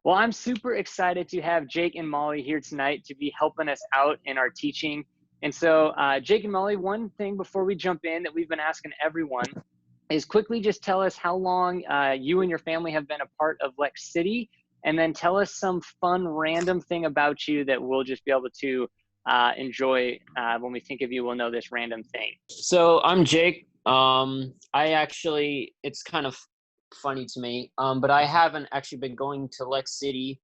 Well, I'm super excited to have Jake and Mollie here tonight to be helping us out in our teaching. And so, Jake and Mollie, one thing before we jump in that we've been asking everyone is quickly just tell us how long you and your family have been a part of Lex City, and then tell us some fun random thing about you that we'll just be able to enjoy when we think of you. We'll know this random thing. So I'm Jake. It's kind of funny to me, but I haven't actually been going to Lex City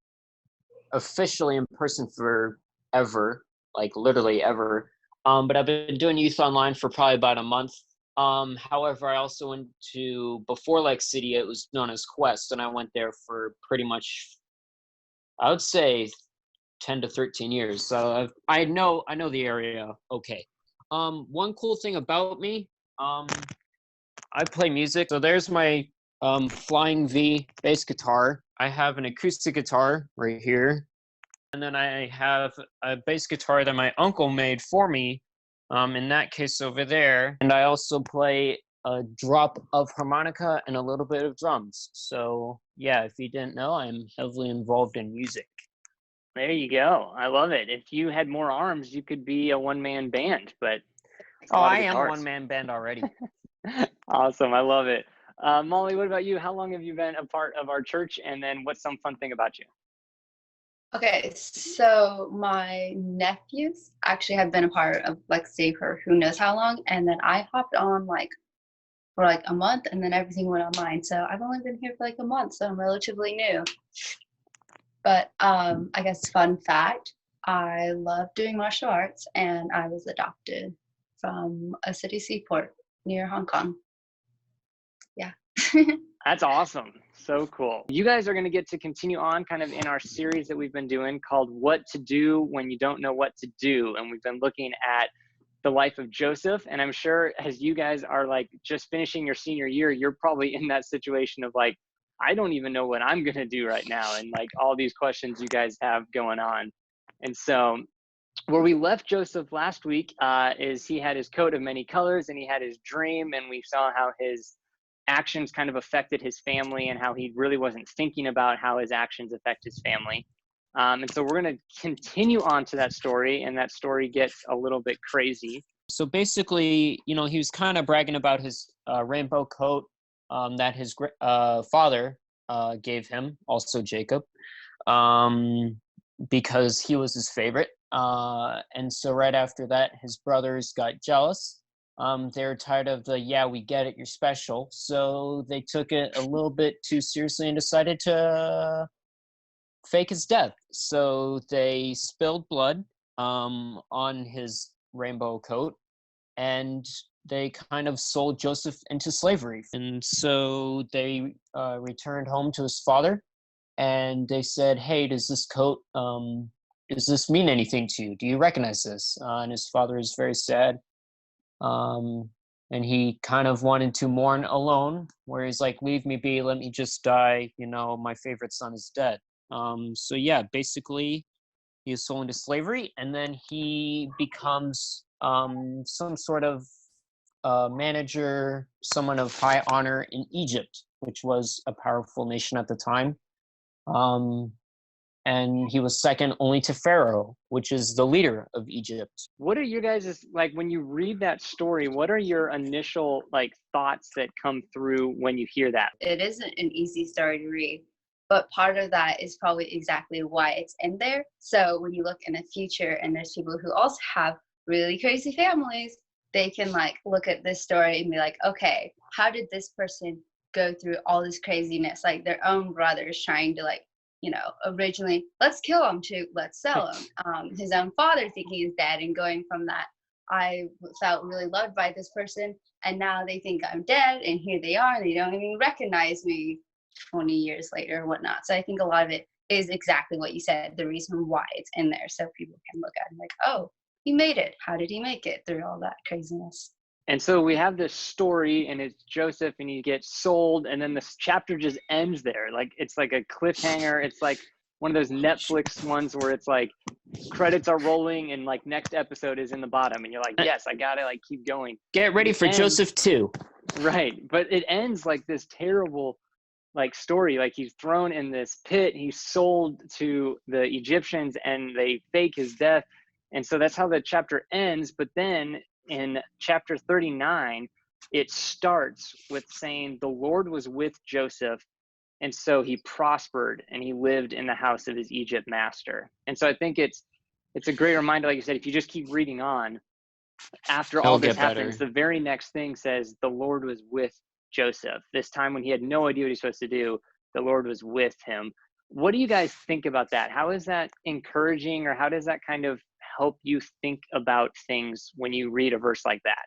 officially in person for ever, like literally ever. But I've been doing Youth Online for probably about a month. However, I also went to, before Lex City, it was known as Quest, and I went there for pretty much, I would say, 10 to 13 years. So I know the area okay. One cool thing about me, I play music. So there's my Flying V bass guitar. I have an acoustic guitar right here. And then I have a bass guitar that my uncle made for me, in that case over there. And I also play a drop of harmonica and a little bit of drums. So yeah, if you didn't know, I'm heavily involved in music. There you go. I love it. If you had more arms, you could be a one-man band, but I am a one-man band already. Awesome. I love it. Mollie, what about you? How long have you been a part of our church? And then what's some fun thing about you? Okay, so my nephews actually have been a part of Lex City for who knows how long, and then I hopped on for a month, and then everything went online. So I've only been here for a month, so I'm relatively new. But I guess fun fact, I love doing martial arts, and I was adopted from a city seaport near Hong Kong. Yeah. That's awesome. So cool. You guys are going to get to continue on kind of in our series that we've been doing called What to Do When You Don't Know What to Do. And we've been looking at the life of Joseph. And I'm sure as you guys are just finishing your senior year, you're probably in that situation of I don't even know what I'm going to do right now. And all these questions you guys have going on. And so where we left Joseph last week is he had his coat of many colors and he had his dream, and we saw how his actions kind of affected his family and how he really wasn't thinking about how his actions affect his family. And so we're going to continue on to that story, and that story gets a little bit crazy. So basically, he was kind of bragging about his rainbow coat that his father gave him, also Jacob, because he was his favorite. And so right after that, his brothers got jealous. They're tired of we get it, you're special. So they took it a little bit too seriously and decided to fake his death. So they spilled blood on his rainbow coat, and they kind of sold Joseph into slavery. And so they returned home to his father, and they said, hey, does this coat, does this mean anything to you? Do you recognize this? And his father is very sad. And he kind of wanted to mourn alone, where he's like, leave me be, let me just die. My favorite son is dead. So yeah, basically he is sold into slavery, and then he becomes some sort of manager, someone of high honor in Egypt, which was a powerful nation at the time. And he was second only to Pharaoh, which is the leader of Egypt. What are your guys' when you read that story, what are your initial thoughts that come through when you hear that? It isn't an easy story to read, but part of that is probably exactly why it's in there. So when you look in the future and there's people who also have really crazy families, they can look at this story and be like, okay, how did this person go through all this craziness? Their own brothers trying to originally, let's kill him, to let's sell him. His own father thinking he's dead, and going from that, I felt really loved by this person, and now they think I'm dead, and here they are, and they don't even recognize me 20 years later or whatnot. So I think a lot of it is exactly what you said, the reason why it's in there, so people can look at it oh, he made it. How did he make it through all that craziness? And so we have this story, and it's Joseph, and he gets sold, and then this chapter just ends there. It's like a cliffhanger. It's like one of those Netflix ones where it's credits are rolling, and next episode is in the bottom, and you're yes, I gotta keep going. Get ready for Joseph 2. Right, but it ends like this terrible like story. Like he's thrown in this pit, he's sold to the Egyptians, and they fake his death. And so that's how the chapter ends. But then in chapter 39, it starts with saying the Lord was with Joseph, and so he prospered and he lived in the house of his Egypt master. And so I think it's a great reminder, like you said, if you just keep reading on, after all It'll this get happens, better. the very next thing says the Lord was with Joseph. This time when he had no idea what he's supposed to do, the Lord was with him. What do you guys think about that? How is that encouraging, or how does that kind of help you think about things when you read a verse like that?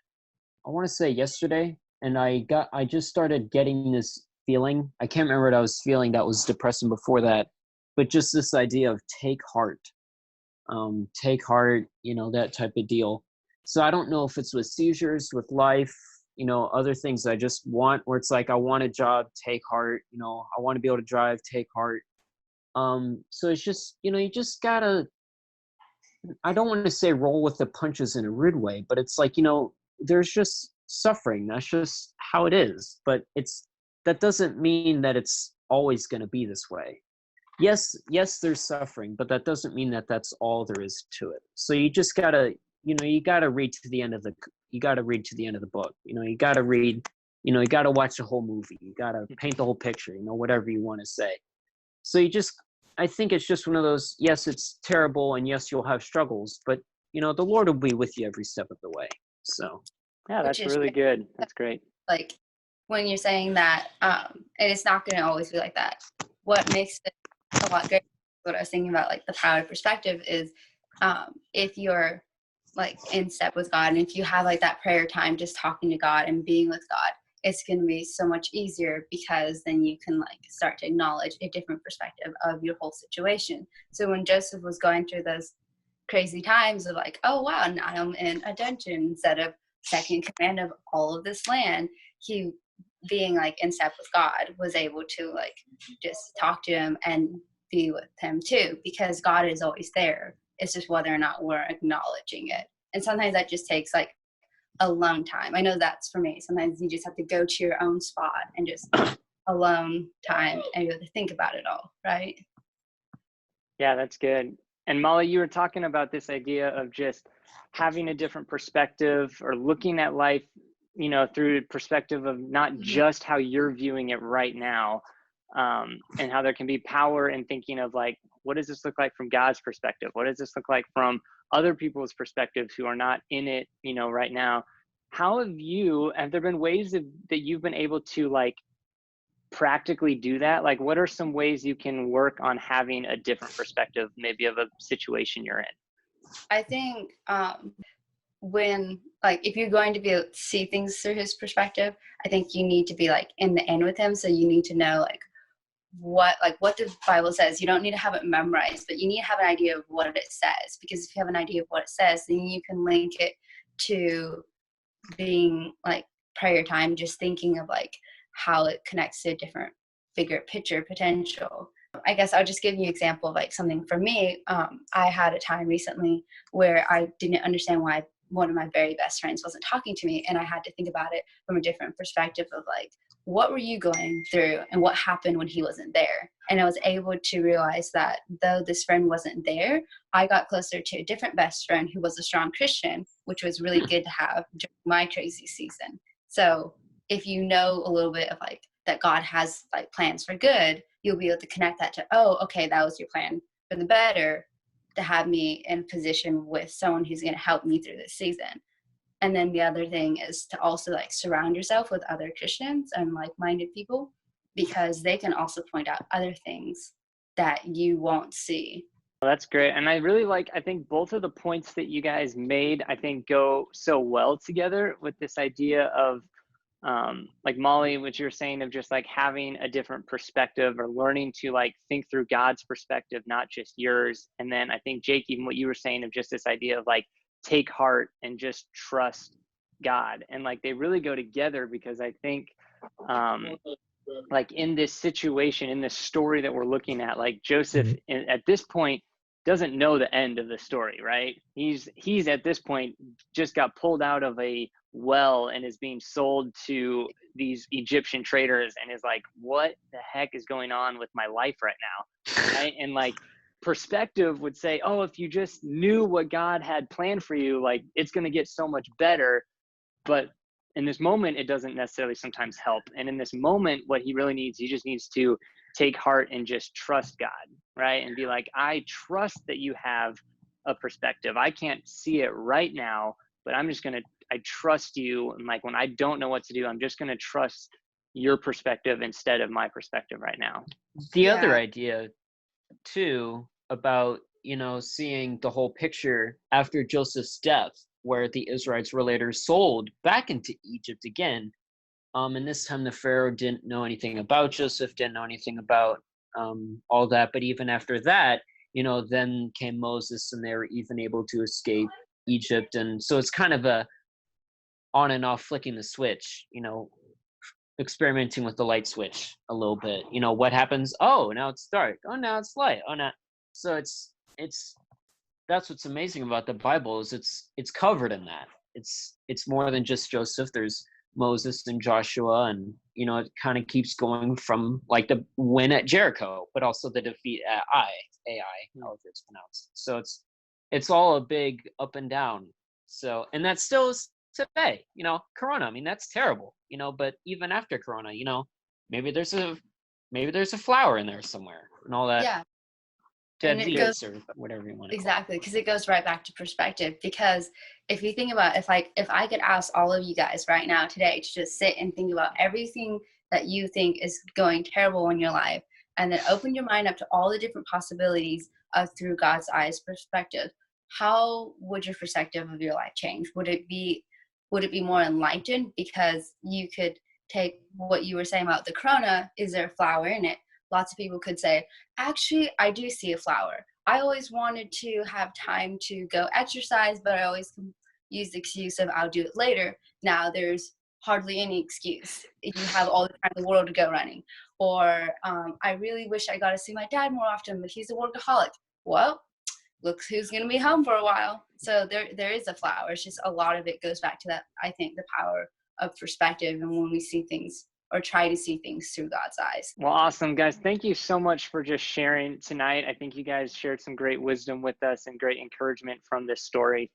I want to say yesterday, and I just started getting this feeling. I can't remember what I was feeling that was depressing before that, but just this idea of take heart, that type of deal. So I don't know if it's with seizures, with life, other things I just want, where it's like, I want a job, take heart, I want to be able to drive, take heart. So it's just, you just gotta, I don't want to say roll with the punches in a rude way, but it's like, there's just suffering. That's just how it is. But that doesn't mean that it's always going to be this way. Yes, there's suffering, but that doesn't mean that that's all there is to it. So you just gotta, you gotta read to the end of the book. You gotta read, you gotta watch the whole movie. You gotta paint the whole picture. Whatever you want to say. So I think it's just one of those. Yes, it's terrible, and yes, you'll have struggles, but the Lord will be with you every step of the way. So Yeah, Which that's is really good. That's great. like when you're saying that, and it's not going to always be like that. What makes it a lot greater, what I was thinking about, like the power of perspective, is if you're like in step with God, and if you have like that prayer time, just talking to God and being with God, it's going to be so much easier, because then you can like start to acknowledge a different perspective of your whole situation. So when Joseph was going through those crazy times of like, oh wow, now I'm in a dungeon instead of second command of all of this land, he, being like in step with God, was able to like just talk to him and be with him too, because God is always there. It's just whether or not we're acknowledging it. And sometimes that just takes like alone time. I know that's for me. Sometimes you just have to go to your own spot and just alone time and you have to think about it all, right? Yeah, that's good. And Mollie, you were talking about this idea of just having a different perspective, or looking at life, through the perspective of not just how you're viewing it right now, and how there can be power in thinking of like, what does this look like from God's perspective? What does this look like from other people's perspectives who are not in it, right now? Have there been ways that you've been able to like practically do that? Like, what are some ways you can work on having a different perspective, maybe of a situation you're in? I think when like if you're going to be able to see things through his perspective, I think you need to be like in the end with him. So you need to know like what the Bible says. You don't need to have it memorized, but you need to have an idea of what it says, because if you have an idea of what it says, then you can link it to being like prayer time, just thinking of like how it connects to a different bigger picture potential. I guess I'll just give you an example of like something for me. I had a time recently where I didn't understand why one of my very best friends wasn't talking to me, and I had to think about it from a different perspective of like, what were you going through and what happened when he wasn't there? And I was able to realize that though this friend wasn't there, I got closer to a different best friend who was a strong Christian, which was really good to have during my crazy season. So if you know a little bit of like that God has like plans for good, you'll be able to connect that to, oh, okay, that was your plan for the better, to have me in position with someone who's going to help me through this season. And then the other thing is to also like surround yourself with other Christians and like-minded people, because they can also point out other things that you won't see. Well, that's great. And I think both of the points that you guys made, I think go so well together with this idea of like Mollie, what you're saying of just like having a different perspective, or learning to like think through God's perspective, not just yours. And then I think Jake, even what you were saying of just this idea of like, take heart and just trust God. And like, they really go together, because I think like in this situation, in this story that we're looking at, like Joseph at this point doesn't know the end of the story, right? He's at this point just got pulled out of a well and is being sold to these Egyptian traders and is like, what the heck is going on with my life right now? Right? And like perspective would say, oh, if you just knew what God had planned for you, like it's going to get so much better. But in this moment, it doesn't necessarily sometimes help. And in this moment, what he really needs, he just needs to take heart and just trust God, right? And be like, I trust that you have a perspective. I can't see it right now, but I trust you. And like, when I don't know what to do, I'm just going to trust your perspective instead of my perspective right now. The other idea too about, seeing the whole picture after Joseph's death, where the Israelites were later sold back into Egypt again. And this time the Pharaoh didn't know anything about Joseph, didn't know anything about all that. But even after that, then came Moses, and they were even able to escape Egypt. And so it's kind of a on and off, flicking the switch, experimenting with the light switch a little bit. What happens? Oh, now it's dark. Oh, now it's light. Oh, now. So it's that's what's amazing about the Bible, is it's covered in that. It's more than just Joseph. There's Moses and Joshua, and it kind of keeps going from like the win at Jericho, but also the defeat at Ai, however it's pronounced. So it's all a big up and down. So, and that's still today, Corona. I mean, that's terrible, but even after Corona, maybe there's a flower in there somewhere, and all that. Yeah. Dead leaves or whatever you want to exactly, because it goes right back to perspective. Because if you think about, if I could ask all of you guys right now today to just sit and think about everything that you think is going terrible in your life, and then open your mind up to all the different possibilities through God's eyes perspective, how would your perspective of your life change? Would it be more enlightened because you could take what you were saying about the corona? Is there a flower in it? Lots of people could say, actually, I do see a flower. I always wanted to have time to go exercise, but I always use the excuse of I'll do it later. Now there's hardly any excuse. You have all the time in the world to go running. Or I really wish I got to see my dad more often, but he's a workaholic. Well, look who's going to be home for a while. So there is a flower. It's just a lot of it goes back to that, I think, the power of perspective, and when we see things or try to see things through God's eyes. Well, awesome, guys. Thank you so much for just sharing tonight. I think you guys shared some great wisdom with us and great encouragement from this story.